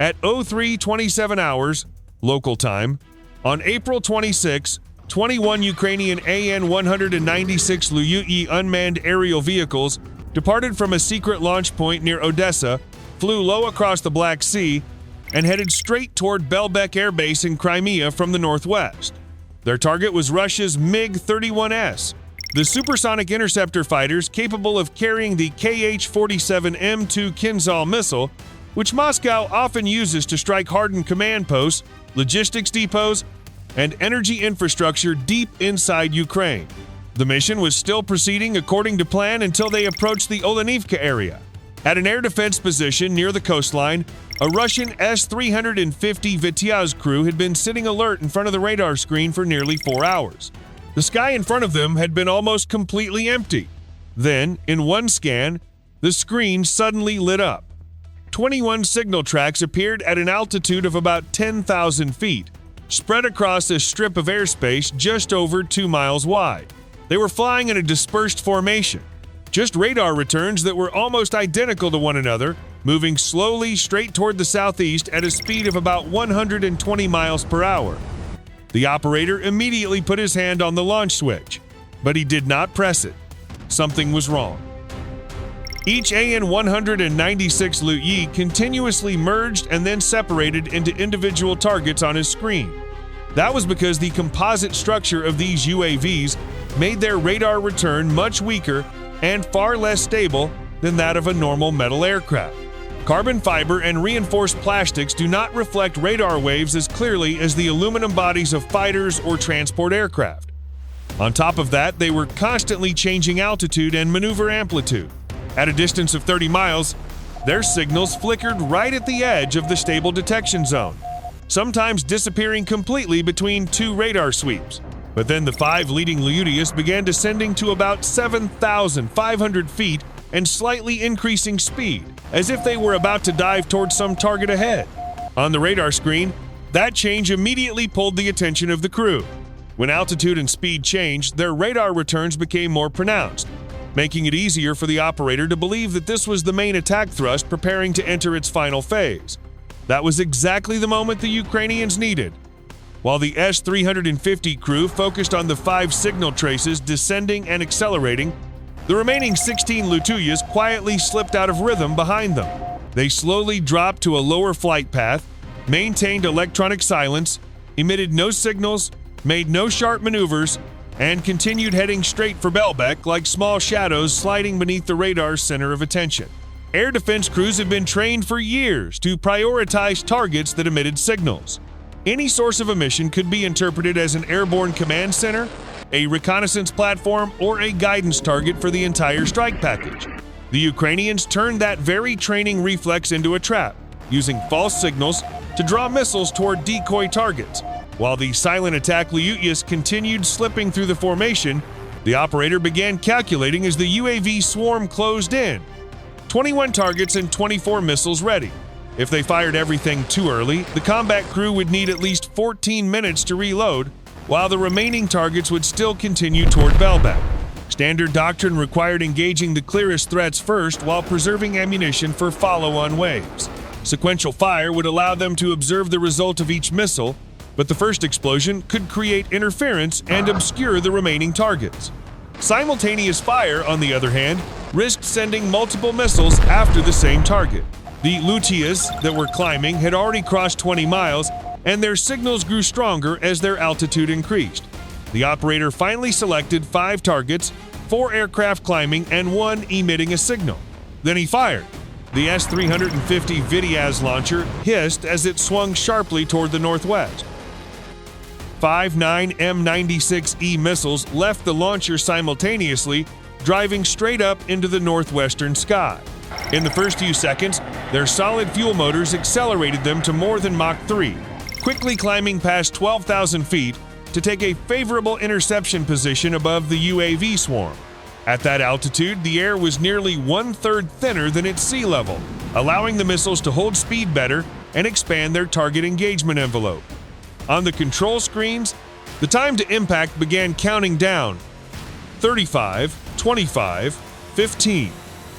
At 03:27 hours, local time, on April 26, 21 Ukrainian AN-196 Liutyi unmanned aerial vehicles departed from a secret launch point near Odessa, flew low across the Black Sea, and headed straight toward Belbek Air Base in Crimea from the northwest. Their target was Russia's MiG-31s, the supersonic interceptor fighters capable of carrying the Kh-47M2 Kinzhal missile, which Moscow often uses to strike hardened command posts, logistics depots, and energy infrastructure deep inside Ukraine. The mission was still proceeding according to plan until they approached the Olenivka area. At an air defense position near the coastline, a Russian S-350 Vityaz crew had been sitting alert in front of the radar screen for nearly 4 hours. The sky in front of them had been almost completely empty. Then, in one scan, the screen suddenly lit up. 21 signal tracks appeared at an altitude of about 10,000 feet, spread across a strip of airspace just over 2 miles wide. They were flying in a dispersed formation, just radar returns that were almost identical to one another, moving slowly straight toward the southeast at a speed of about 120 miles per hour. The operator immediately put his hand on the launch switch, but he did not press it. Something was wrong. Each AN-196 Liutyi continuously merged and then separated into individual targets on his screen. That was because the composite structure of these UAVs made their radar return much weaker and far less stable than that of a normal metal aircraft. Carbon fiber and reinforced plastics do not reflect radar waves as clearly as the aluminum bodies of fighters or transport aircraft. On top of that, they were constantly changing altitude and maneuver amplitude. At a distance of 30 miles, their signals flickered right at the edge of the stable detection zone, sometimes disappearing completely between 2 radar sweeps. But then the 5 leading Liutyis began descending to about 7,500 feet and slightly increasing speed, as if they were about to dive towards some target ahead. On the radar screen, that change immediately pulled the attention of the crew. When altitude and speed changed, their radar returns became more pronounced, making it easier for the operator to believe that this was the main attack thrust preparing to enter its final phase. That was exactly the moment the Ukrainians needed. While the S-350 crew focused on the 5 signal traces descending and accelerating, the remaining 16 Liutyis quietly slipped out of rhythm behind them. They slowly dropped to a lower flight path, maintained electronic silence, emitted no signals, made no sharp maneuvers, and continued heading straight for Belbek like small shadows sliding beneath the radar's center of attention. Air defense crews have been trained for years to prioritize targets that emitted signals. Any source of emission could be interpreted as an airborne command center, a reconnaissance platform, or a guidance target for the entire strike package. The Ukrainians turned that very training reflex into a trap, using false signals to draw missiles toward decoy targets. While the silent attack Liutyis continued slipping through the formation, the operator began calculating as the UAV swarm closed in. 21 targets and 24 missiles ready. If they fired everything too early, the combat crew would need at least 14 minutes to reload, while the remaining targets would still continue toward Belbek. Standard doctrine required engaging the clearest threats first while preserving ammunition for follow-on waves. Sequential fire would allow them to observe the result of each missile, but the first explosion could create interference and obscure the remaining targets. Simultaneous fire, on the other hand, risked sending multiple missiles after the same target. The Liutyis that were climbing had already crossed 20 miles, and their signals grew stronger as their altitude increased. The operator finally selected 5 targets, 4 aircraft climbing, and 1 emitting a signal. Then he fired. The S-350 Vityaz launcher hissed as it swung sharply toward the northwest. 5 9M96E missiles left the launcher simultaneously, driving straight up into the northwestern sky. In the first few seconds, their solid fuel motors accelerated them to more than Mach 3, quickly climbing past 12,000 feet to take a favorable interception position above the UAV swarm. At that altitude, the air was nearly 1/3 thinner than its sea level, allowing the missiles to hold speed better and expand their target engagement envelope. On the control screens, the time to impact began counting down. 35, 25, 15.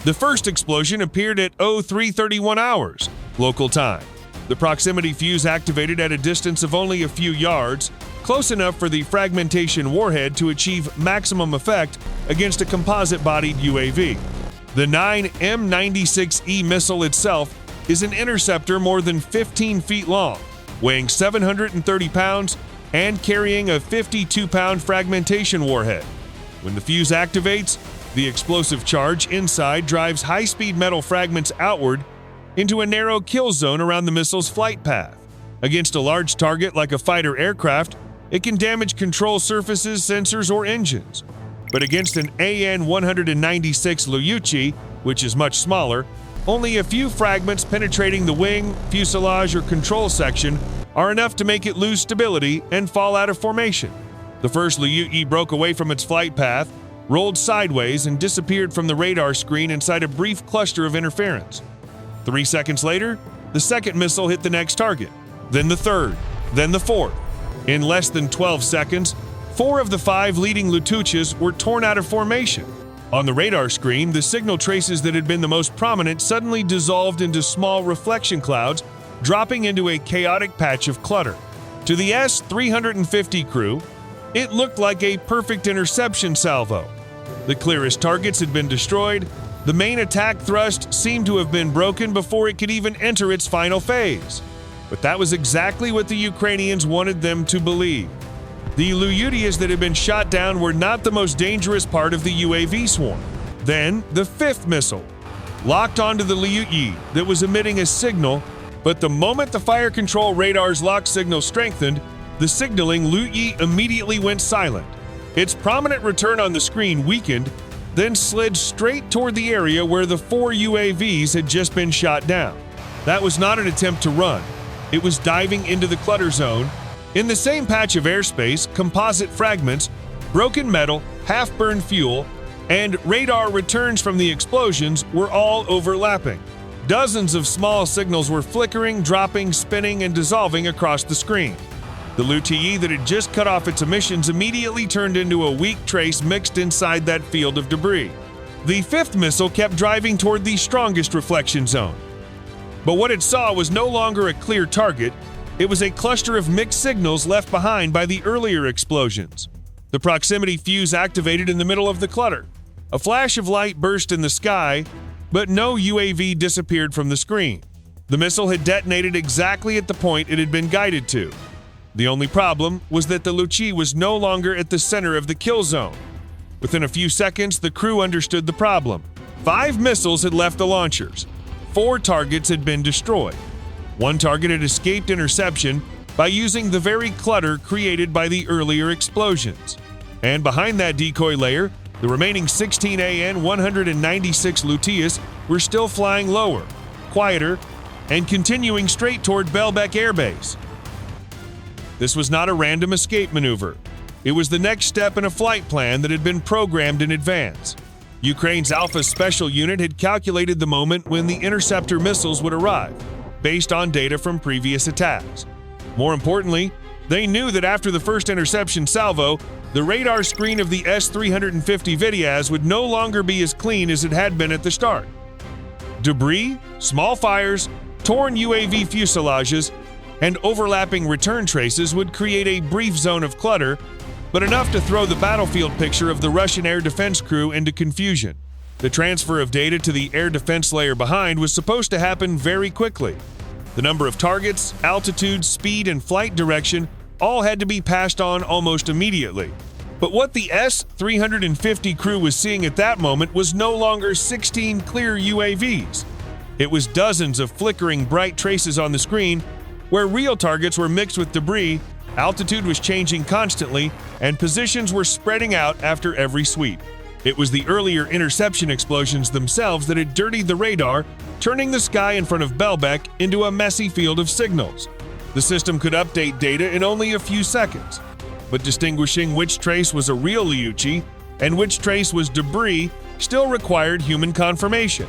The first explosion appeared at 03:31 hours, local time. The proximity fuse activated at a distance of only a few yards, close enough for the fragmentation warhead to achieve maximum effect against a composite-bodied UAV. The 9M96E missile itself is an interceptor more than 15 feet long, weighing 730 pounds and carrying a 52-pound fragmentation warhead. When the fuse activates, the explosive charge inside drives high-speed metal fragments outward into a narrow kill zone around the missile's flight path. Against a large target like a fighter aircraft, it can damage control surfaces, sensors, or engines. But against an AN-196 Liutyi, which is much smaller, only a few fragments penetrating the wing, fuselage, or control section are enough to make it lose stability and fall out of formation. The first Liutyi broke away from its flight path, rolled sideways, and disappeared from the radar screen inside a brief cluster of interference. 3 seconds later, the second missile hit the next target, then the third, then the fourth. In less than 12 seconds, 4 of the 5 leading Liutyis were torn out of formation. On the radar screen, the signal traces that had been the most prominent suddenly dissolved into small reflection clouds, dropping into a chaotic patch of clutter. To the S-350 crew, it looked like a perfect interception salvo. The clearest targets had been destroyed. The main attack thrust seemed to have been broken before it could even enter its final phase. But that was exactly what the Ukrainians wanted them to believe. The Liutyis that had been shot down were not the most dangerous part of the UAV swarm. Then, the fifth missile locked onto the Liutyi that was emitting a signal, but the moment the fire control radar's lock signal strengthened, the signaling Liutyi immediately went silent. Its prominent return on the screen weakened, then slid straight toward the area where the 4 UAVs had just been shot down. That was not an attempt to run. It was diving into the clutter zone. In the same patch of airspace, composite fragments, broken metal, half-burned fuel, and radar returns from the explosions were all overlapping. Dozens of small signals were flickering, dropping, spinning, and dissolving across the screen. The Liutyi that had just cut off its emissions immediately turned into a weak trace mixed inside that field of debris. The fifth missile kept driving toward the strongest reflection zone. But what it saw was no longer a clear target. It was a cluster of mixed signals left behind by the earlier explosions. The proximity fuse activated in the middle of the clutter. A flash of light burst in the sky, but no UAV disappeared from the screen. The missile had detonated exactly at the point it had been guided to. The only problem was that the Liutyi was no longer at the center of the kill zone. Within a few seconds, the crew understood the problem. 5 missiles had left the launchers. 4 targets had been destroyed. 1 target had escaped interception by using the very clutter created by the earlier explosions. And behind that decoy layer, the remaining 16 AN-196 Liutyis were still flying lower, quieter, and continuing straight toward Belbek Air Base. This was not a random escape maneuver. It was the next step in a flight plan that had been programmed in advance. Ukraine's Alpha Special Unit had calculated the moment when the interceptor missiles would arrive, based on data from previous attacks. More importantly, they knew that after the first interception salvo, the radar screen of the S-350 Vityaz would no longer be as clean as it had been at the start. Debris, small fires, torn UAV fuselages, and overlapping return traces would create a brief zone of clutter, but enough to throw the battlefield picture of the Russian air defense crew into confusion. The transfer of data to the air defense layer behind was supposed to happen very quickly. The number of targets, altitude, speed, and flight direction all had to be passed on almost immediately. But what the S-350 crew was seeing at that moment was no longer 16 clear UAVs. It was dozens of flickering bright traces on the screen, where real targets were mixed with debris, altitude was changing constantly, and positions were spreading out after every sweep. It was the earlier interception explosions themselves that had dirtied the radar, turning the sky in front of Belbek into a messy field of signals. The system could update data in only a few seconds, but distinguishing which trace was a real Liutyi and which trace was debris still required human confirmation.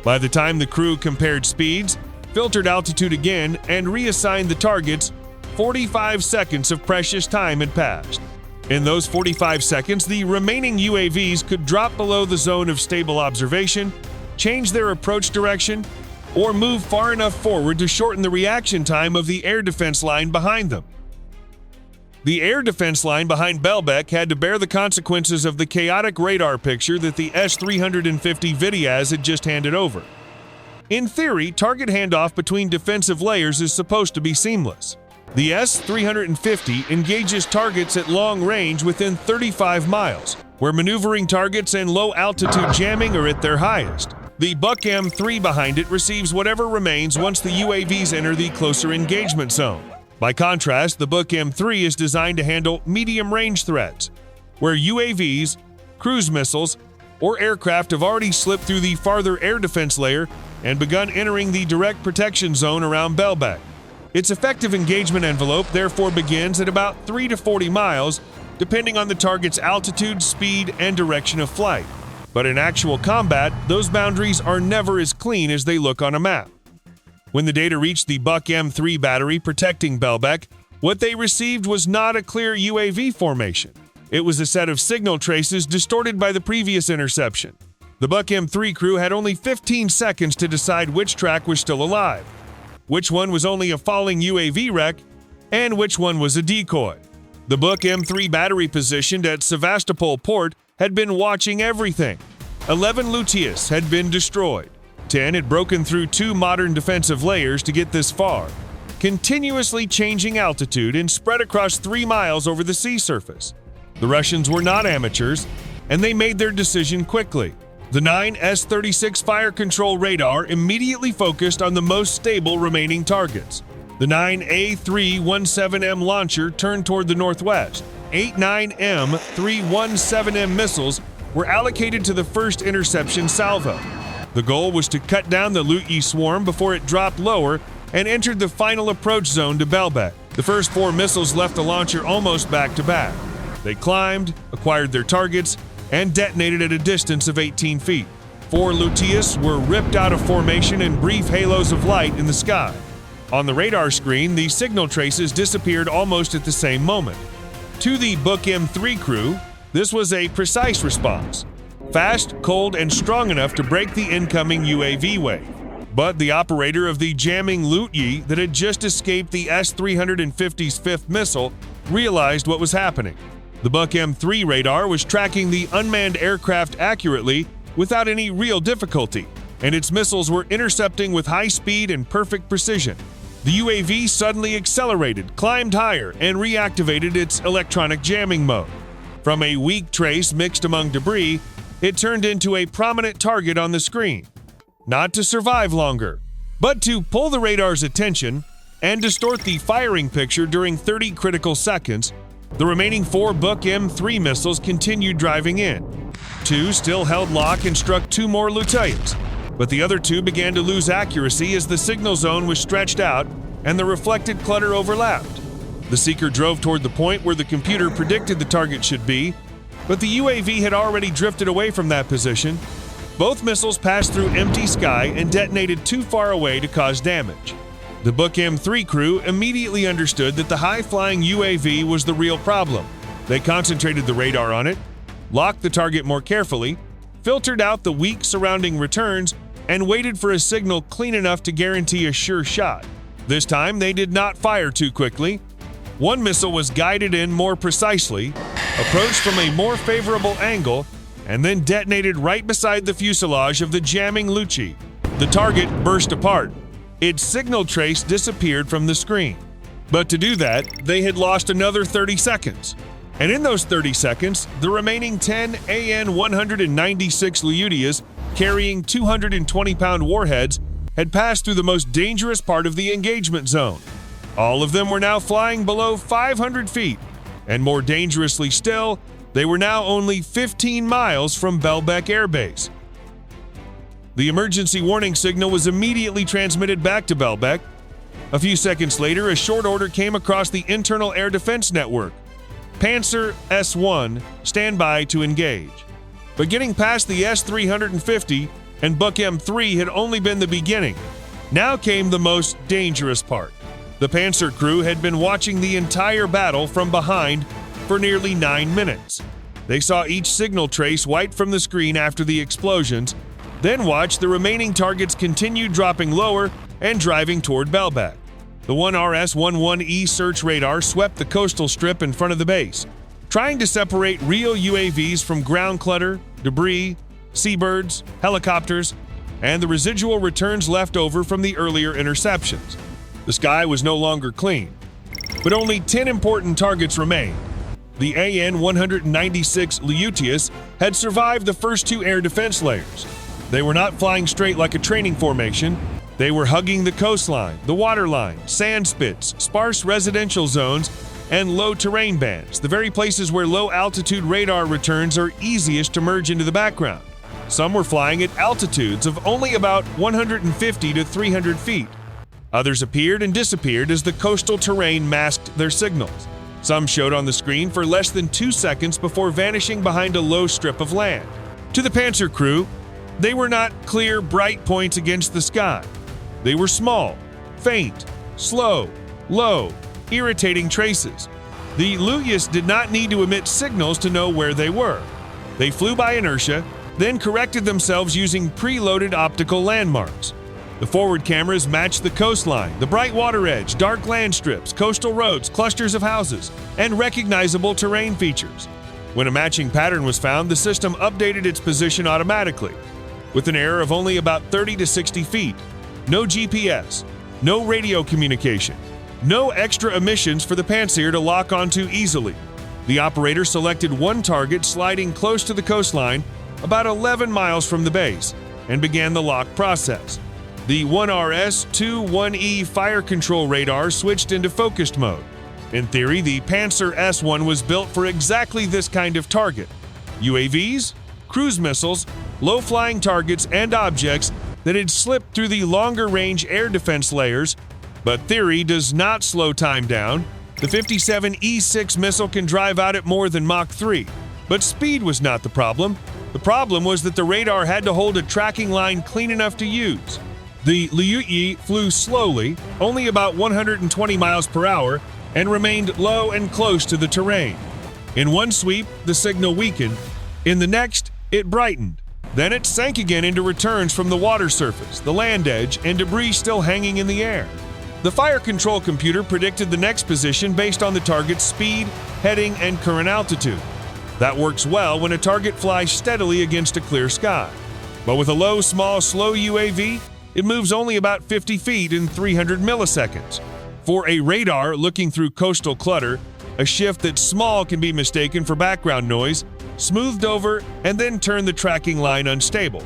By the time the crew compared speeds, filtered altitude again, and reassigned the targets, 45 seconds of precious time had passed. In those 45 seconds, the remaining UAVs could drop below the zone of stable observation, change their approach direction, or move far enough forward to shorten the reaction time of the air defense line behind them. The air defense line behind Belbek had to bear the consequences of the chaotic radar picture that the S-350 Vityaz had just handed over. In theory, target handoff between defensive layers is supposed to be seamless. The S-350 engages targets at long range within 35 miles, where maneuvering targets and low-altitude jamming are at their highest. The M3 behind it receives whatever remains once the UAVs enter the closer engagement zone. By contrast, the M3 is designed to handle medium-range threats, where UAVs, cruise missiles, or aircraft have already slipped through the farther air defense layer and begun entering the direct protection zone around Belbek. Its effective engagement envelope therefore begins at about 3 to 40 miles, depending on the target's altitude, speed, and direction of flight. But in actual combat, those boundaries are never as clean as they look on a map. When the data reached the M3 battery protecting Belbek, what they received was not a clear UAV formation. It was a set of signal traces distorted by the previous interception. The M3 crew had only 15 seconds to decide which track was still alive, which one was only a falling UAV wreck, and which one was a decoy. The M3 battery positioned at Sevastopol port had been watching everything. 11 Liutyi had been destroyed. 10 had broken through 2 modern defensive layers to get this far, continuously changing altitude and spread across 3 miles over the sea surface. The Russians were not amateurs, and they made their decision quickly. The 9 S-36 fire control radar immediately focused on the most stable remaining targets. The 9 A317M launcher turned toward the northwest. 8 9M317M missiles were allocated to the first interception salvo. The goal was to cut down the Liutyi swarm before it dropped lower and entered the final approach zone to Belbek. The first 4 missiles left the launcher almost back-to-back. They climbed, acquired their targets, and detonated at a distance of 18 feet. 4 Liutyi were ripped out of formation in brief halos of light in the sky. On the radar screen, the signal traces disappeared almost at the same moment. To the M3 crew, this was a precise response. Fast, cold, and strong enough to break the incoming UAV wave. But the operator of the jamming Liutyi that had just escaped the S-350's 5th missile realized what was happening. The M3 radar was tracking the unmanned aircraft accurately without any real difficulty, and its missiles were intercepting with high speed and perfect precision. The UAV suddenly accelerated, climbed higher, and reactivated its electronic jamming mode. From a weak trace mixed among debris, it turned into a prominent target on the screen. Not to survive longer, but to pull the radar's attention and distort the firing picture during 30 critical seconds. The remaining 4 M3 missiles continued driving in. 2 still held lock and struck 2 more Liutyis, but the other 2 began to lose accuracy as the signal zone was stretched out and the reflected clutter overlapped. The seeker drove toward the point where the computer predicted the target should be, but the UAV had already drifted away from that position. Both missiles passed through empty sky and detonated too far away to cause damage. The M3 crew immediately understood that the high-flying UAV was the real problem. They concentrated the radar on it, locked the target more carefully, filtered out the weak surrounding returns, and waited for a signal clean enough to guarantee a sure shot. This time, they did not fire too quickly. One missile was guided in more precisely, approached from a more favorable angle, and then detonated right beside the fuselage of the jamming Liutyi. The target burst apart. Its signal trace disappeared from the screen. But to do that, they had lost another 30 seconds. And in those 30 seconds, the remaining 10 AN-196 Liutyis carrying 220-pound warheads had passed through the most dangerous part of the engagement zone. All of them were now flying below 500 feet, and more dangerously still, they were now only 15 miles from Belbek Air Base. The emergency warning signal was immediately transmitted back to Belbek. A few seconds later, a short order came across the internal air defense network. Pantsir S-1, stand by to engage. But getting past the S-350 and M3 had only been the beginning. Now came the most dangerous part. The Pantsir crew had been watching the entire battle from behind for nearly 9 minutes. They saw each signal trace wiped from the screen after the explosions, Then watch the remaining targets continue dropping lower and driving toward Belbek. The 1RS-11E search radar swept the coastal strip in front of the base, trying to separate real UAVs from ground clutter, debris, seabirds, helicopters, and the residual returns left over from the earlier interceptions. The sky was no longer clean, but only 10 important targets remained. The AN-196 Liutyi had survived the first 2 air defense layers. They were not flying straight like a training formation. They were hugging the coastline, the waterline, sand spits, sparse residential zones, and low terrain bands, the very places where low-altitude radar returns are easiest to merge into the background. Some were flying at altitudes of only about 150 to 300 feet. Others appeared and disappeared as the coastal terrain masked their signals. Some showed on the screen for less than 2 seconds before vanishing behind a low strip of land. To the Pantsir crew, they were not clear, bright points against the sky. They were small, faint, slow, low, irritating traces. The Liutyis did not need to emit signals to know where they were. They flew by inertia, then corrected themselves using preloaded optical landmarks. The forward cameras matched the coastline, the bright water edge, dark land strips, coastal roads, clusters of houses, and recognizable terrain features. When a matching pattern was found, the system updated its position automatically, with an error of only about 30 to 60 feet. No GPS, no radio communication, no extra emissions for the Pantsir to lock onto easily. The operator selected one target sliding close to the coastline, about 11 miles from the base, and began the lock process. The 1RS-21E fire control radar switched into focused mode. In theory, the Pantsir S-1 was built for exactly this kind of target: UAVs, cruise missiles, low-flying targets, and objects that had slipped through the longer-range air defense layers. But theory does not slow time down. The 57E6 missile can drive out at more than Mach 3, but speed was not the problem. The problem was that the radar had to hold a tracking line clean enough to use. The Liutyi flew slowly, only about 120 miles per hour, and remained low and close to the terrain. In one sweep, the signal weakened. In the next, it brightened. Then it sank again into returns from the water surface, the land edge, and debris still hanging in the air. The fire control computer predicted the next position based on the target's speed, heading, and current altitude. That works well when a target flies steadily against a clear sky. But with a low, small, slow UAV, it moves only about 50 feet in 300 milliseconds. For a radar looking through coastal clutter, a shift that's small can be mistaken for background noise, smoothed over, and then turn the tracking line unstable.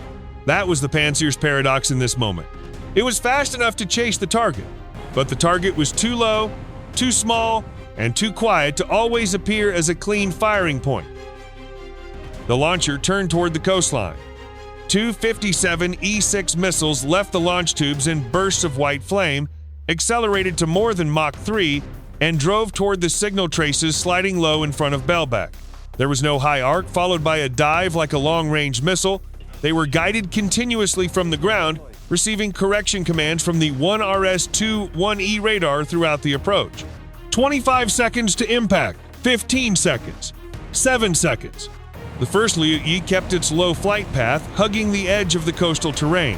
That was the Pantsir's paradox in this moment. It was fast enough to chase the target, but the target was too low, too small, and too quiet to always appear as a clean firing point. The launcher turned toward the coastline. 2 57E6 missiles left the launch tubes in bursts of white flame, accelerated to more than Mach 3, and drove toward the signal traces sliding low in front of Belbek. There was no high arc followed by a dive like a long-range missile. They were guided continuously from the ground, receiving correction commands from the 1RS-21E radar throughout the approach. 25 seconds to impact, 15 seconds, 7 seconds. The first Liutyi kept its low flight path, hugging the edge of the coastal terrain.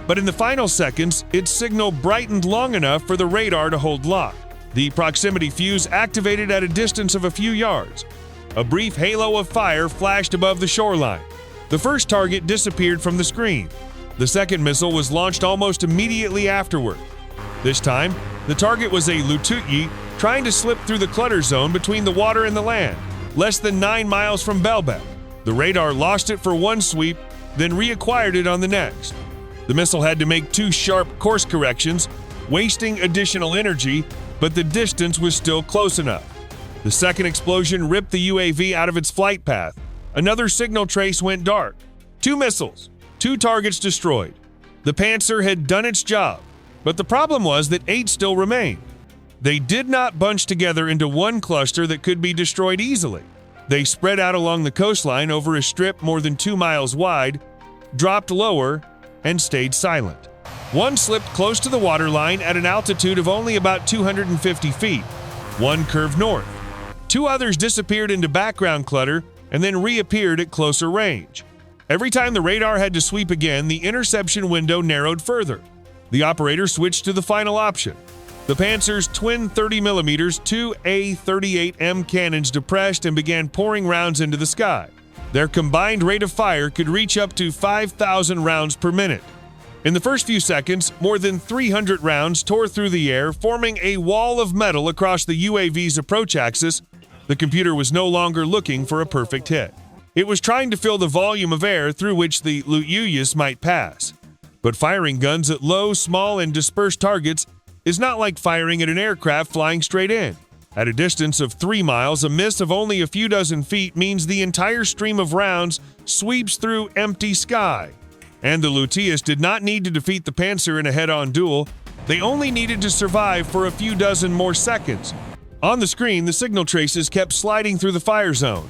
But in the final seconds, its signal brightened long enough for the radar to hold lock. The proximity fuse activated at a distance of a few yards. A brief halo of fire flashed above the shoreline. The first target disappeared from the screen. The second missile was launched almost immediately afterward. This time, the target was a Liutyi trying to slip through the clutter zone between the water and the land, less than 9 miles from Belbek. The radar lost it for one sweep, then reacquired it on the next. The missile had to make 2 sharp course corrections, wasting additional energy, but the distance was still close enough. The second explosion ripped the UAV out of its flight path. Another signal trace went dark. 2 missiles, 2 targets destroyed. The Pantsir had done its job, but the problem was that 8 still remained. They did not bunch together into one cluster that could be destroyed easily. They spread out along the coastline over a strip more than 2 miles wide, dropped lower, and stayed silent. One slipped close to the waterline at an altitude of only about 250 feet. One curved north. 2 others disappeared into background clutter and then reappeared at closer range. Every time the radar had to sweep again, the interception window narrowed further. The operator switched to the final option. The Pantsir's twin 30mm 2 Kh-47M cannons depressed and began pouring rounds into the sky. Their combined rate of fire could reach up to 5,000 rounds per minute. In the first few seconds, more than 300 rounds tore through the air, forming a wall of metal across the UAV's approach axis. The computer was no longer looking for a perfect hit. It was trying to fill the volume of air through which the Liutyi might pass. But firing guns at low, small, and dispersed targets is not like firing at an aircraft flying straight in. At a distance of 3 miles, a miss of only a few dozen feet means the entire stream of rounds sweeps through empty sky. And the Liutyi did not need to defeat the Pantsir in a head-on duel. They only needed to survive for a few dozen more seconds. On the screen, the signal traces kept sliding through the fire zone.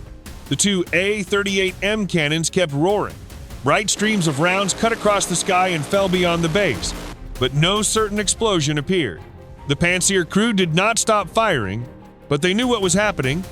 The 2 Kh-47M cannons kept roaring. Bright streams of rounds cut across the sky and fell beyond the base, but no certain explosion appeared. The Pantsir crew did not stop firing, but they knew what was happening.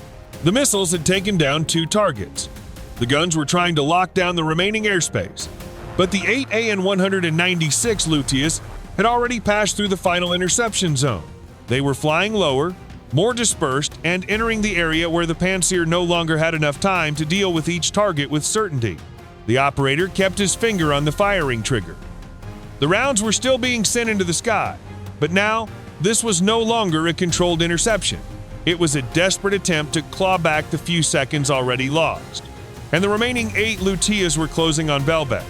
The missiles had taken down 2 targets. The guns were trying to lock down the remaining airspace, but the 8 AN-196 Liutyis had already passed through the final interception zone. They were flying lower, more dispersed, and entering the area where the Pantsir no longer had enough time to deal with each target with certainty. The operator kept his finger on the firing trigger. The rounds were still being sent into the sky, but now this was no longer a controlled interception. It was a desperate attempt to claw back the few seconds already lost. And the remaining 8 Liutyis were closing on Belbek.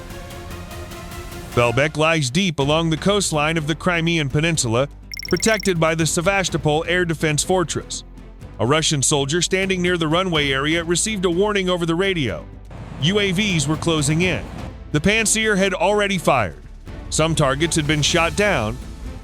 Belbek lies deep along the coastline of the Crimean Peninsula, protected by the Sevastopol air defense fortress. A Russian soldier standing near the runway area received a warning over the radio. UAVs were closing in. The Pantsir had already fired. Some targets had been shot down,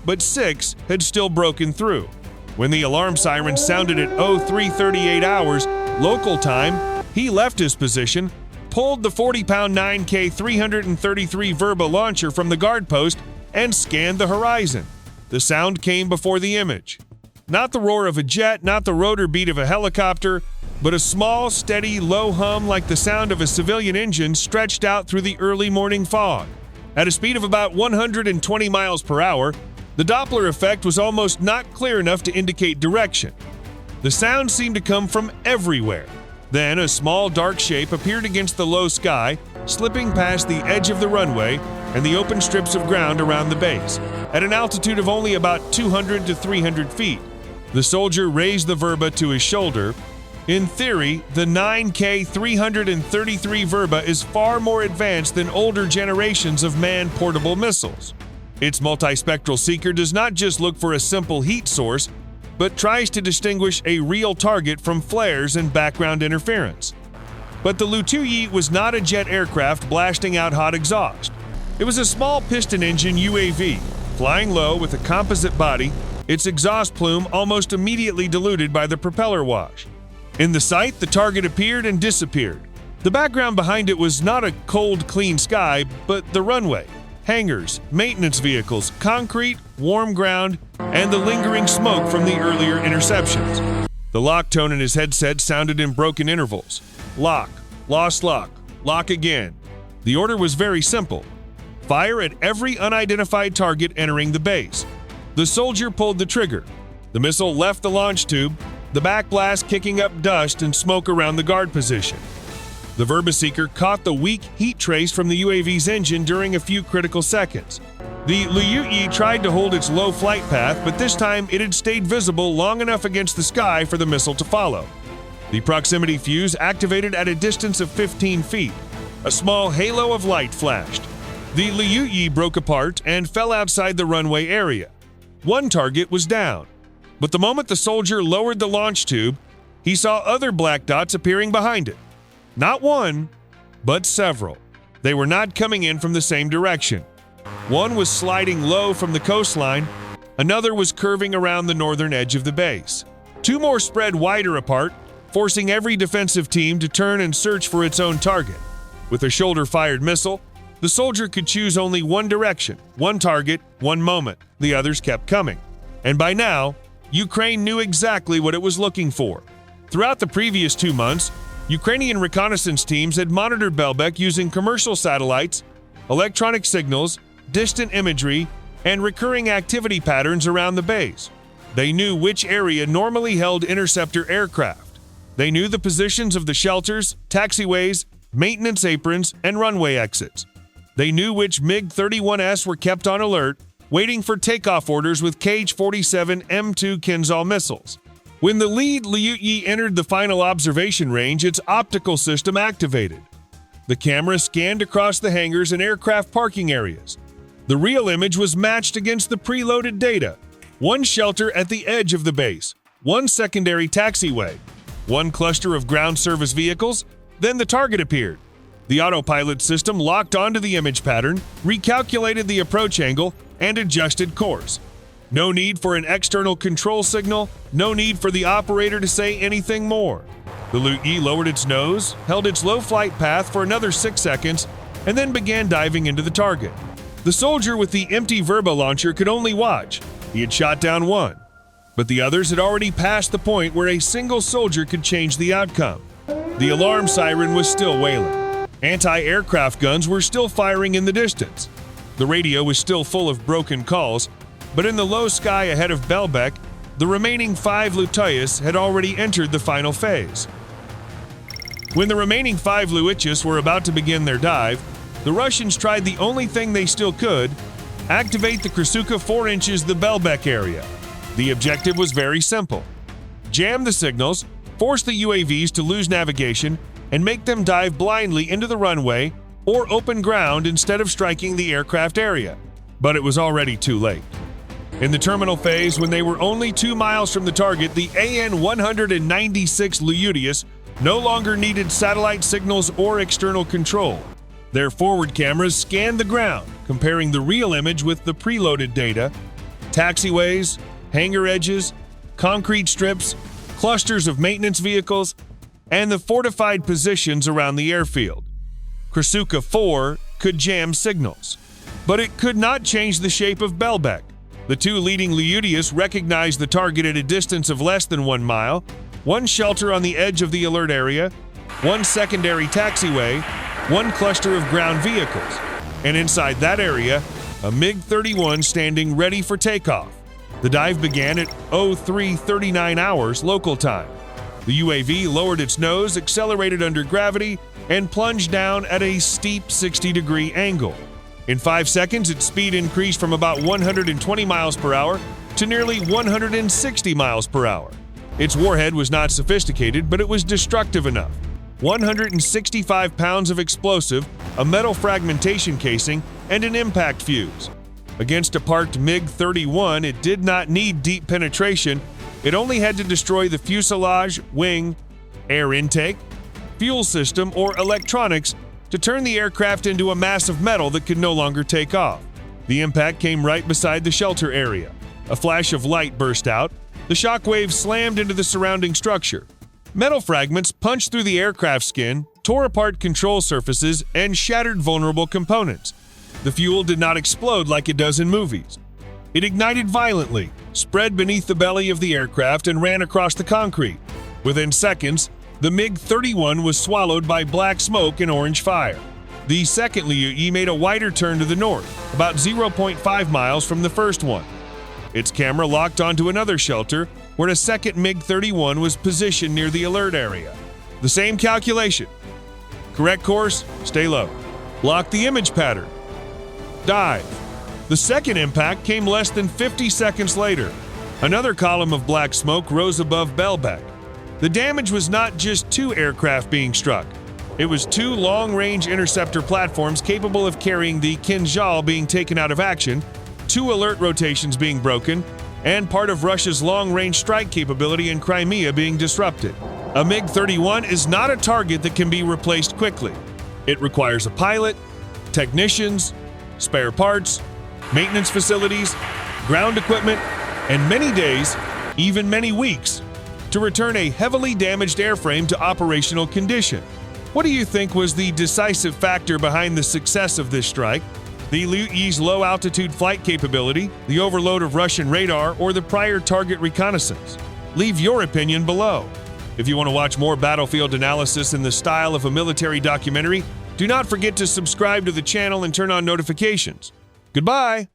but 6 had still broken through. When the alarm siren sounded at 03:38 hours local time, he left his position, pulled the 40-pound 9K-333 Verba launcher from the guard post, and scanned the horizon. The sound came before the image. Not the roar of a jet, not the rotor beat of a helicopter, but a small, steady, low hum like the sound of a civilian engine stretched out through the early morning fog. At a speed of about 120 miles per hour, the Doppler effect was almost not clear enough to indicate direction. The sound seemed to come from everywhere. Then a small dark shape appeared against the low sky, slipping past the edge of the runway and the open strips of ground around the base. At an altitude of only about 200 to 300 feet, the soldier raised the Verba to his shoulder. In theory, the 9K-333 Verba is far more advanced than older generations of manned portable missiles. Its multispectral seeker does not just look for a simple heat source, but tries to distinguish a real target from flares and background interference. But the Liutyi was not a jet aircraft blasting out hot exhaust. It was a small piston-engine UAV, flying low with a composite body, its exhaust plume almost immediately diluted by the propeller wash. In the sight, the target appeared and disappeared. The background behind it was not a cold, clean sky, but the runway, hangars, maintenance vehicles, concrete, warm ground, and the lingering smoke from the earlier interceptions. The lock tone in his headset sounded in broken intervals. Lock, lost lock, lock again. The order was very simple. Fire at every unidentified target entering the base. The soldier pulled the trigger. The missile left the launch tube, the backblast kicking up dust and smoke around the guard position. The Verba seeker caught the weak heat trace from the UAV's engine during a few critical seconds. The Liutyi tried to hold its low flight path, but this time it had stayed visible long enough against the sky for the missile to follow. The proximity fuse activated at a distance of 15 feet. A small halo of light flashed. The Liutyi broke apart and fell outside the runway area. One target was down, but the moment the soldier lowered the launch tube, he saw other black dots appearing behind it. Not one, but several. They were not coming in from the same direction. One was sliding low from the coastline, another was curving around the northern edge of the base. 2 more spread wider apart, forcing every defensive team to turn and search for its own target. With a shoulder-fired missile, the soldier could choose only one direction, one target, one moment. The others kept coming. And by now, Ukraine knew exactly what it was looking for. Throughout the previous 2 months, Ukrainian reconnaissance teams had monitored Belbek using commercial satellites, electronic signals, distant imagery, and recurring activity patterns around the base. They knew which area normally held interceptor aircraft. They knew the positions of the shelters, taxiways, maintenance aprons, and runway exits. They knew which MiG-31s were kept on alert, waiting for takeoff orders with Kh-47M2 Kinzhal missiles. When the lead Liutyi entered the final observation range, its optical system activated. The camera scanned across the hangars and aircraft parking areas. The real image was matched against the preloaded data. One shelter at the edge of the base, one secondary taxiway, one cluster of ground service vehicles, then the target appeared. The autopilot system locked onto the image pattern, recalculated the approach angle, and adjusted course. No need for an external control signal, no need for the operator to say anything more. The Liutyi lowered its nose, held its low flight path for another 6 seconds, and then began diving into the target. The soldier with the empty Verba launcher could only watch. He had shot down one, but the others had already passed the point where a single soldier could change the outcome. The alarm siren was still wailing. Anti-aircraft guns were still firing in the distance. The radio was still full of broken calls, but in the low sky ahead of Belbek, the remaining 5 Liutyis had already entered the final phase. When the remaining 5 Liutyis were about to begin their dive, the Russians tried the only thing they still could: activate the Krasuka 4 inches the Belbek area. The objective was very simple: jam the signals, force the UAVs to lose navigation, and make them dive blindly into the runway or open ground instead of striking the aircraft area. But it was already too late. In the terminal phase, when they were only 2 miles from the target, the AN-196 Liutyis no longer needed satellite signals or external control. Their forward cameras scanned the ground, comparing the real image with the preloaded data: taxiways, hangar edges, concrete strips, clusters of maintenance vehicles, and the fortified positions around the airfield. Krasuka 4 could jam signals, but it could not change the shape of Belbek. The 2 leading Liutyis recognized the target at a distance of less than 1 mile, one shelter on the edge of the alert area, one secondary taxiway, one cluster of ground vehicles, and inside that area, a MiG-31 standing ready for takeoff. The dive began at 03:39 hours local time. The UAV lowered its nose, accelerated under gravity, and plunged down at a steep 60-degree angle. In 5 seconds, its speed increased from about 120 miles per hour to nearly 160 miles per hour. Its warhead was not sophisticated, but it was destructive enough. 165 pounds of explosive, a metal fragmentation casing, and an impact fuse. Against a parked MiG-31, it did not need deep penetration. It only had to destroy the fuselage, wing, air intake, fuel system, or electronics to turn the aircraft into a mass of metal that could no longer take off. The impact came right beside the shelter area. A flash of light burst out. The shockwave slammed into the surrounding structure. Metal fragments punched through the aircraft skin, tore apart control surfaces, and shattered vulnerable components. The fuel did not explode like it does in movies. It ignited violently, spread beneath the belly of the aircraft, and ran across the concrete. Within seconds, the MiG-31 was swallowed by black smoke and orange fire. The second Liutyi made a wider turn to the north, about 0.5 miles from the first one. Its camera locked onto another shelter where a second MiG-31 was positioned near the alert area. The same calculation. Correct course, stay low. Lock the image pattern. Dive. The second impact came less than 50 seconds later. Another column of black smoke rose above Belbek. The damage was not just 2 aircraft being struck. It was 2 long-range interceptor platforms capable of carrying the Kinzhal being taken out of action, 2 alert rotations being broken, and part of Russia's long-range strike capability in Crimea being disrupted. A MiG-31 is not a target that can be replaced quickly. It requires a pilot, technicians, spare parts, maintenance facilities, ground equipment, and many days, even many weeks, to return a heavily damaged airframe to operational condition. What do you think was the decisive factor behind the success of this strike? The Liutyi's low-altitude flight capability, the overload of Russian radar, or the prior target reconnaissance? Leave your opinion below. If you want to watch more battlefield analysis in the style of a military documentary, do not forget to subscribe to the channel and turn on notifications. Goodbye!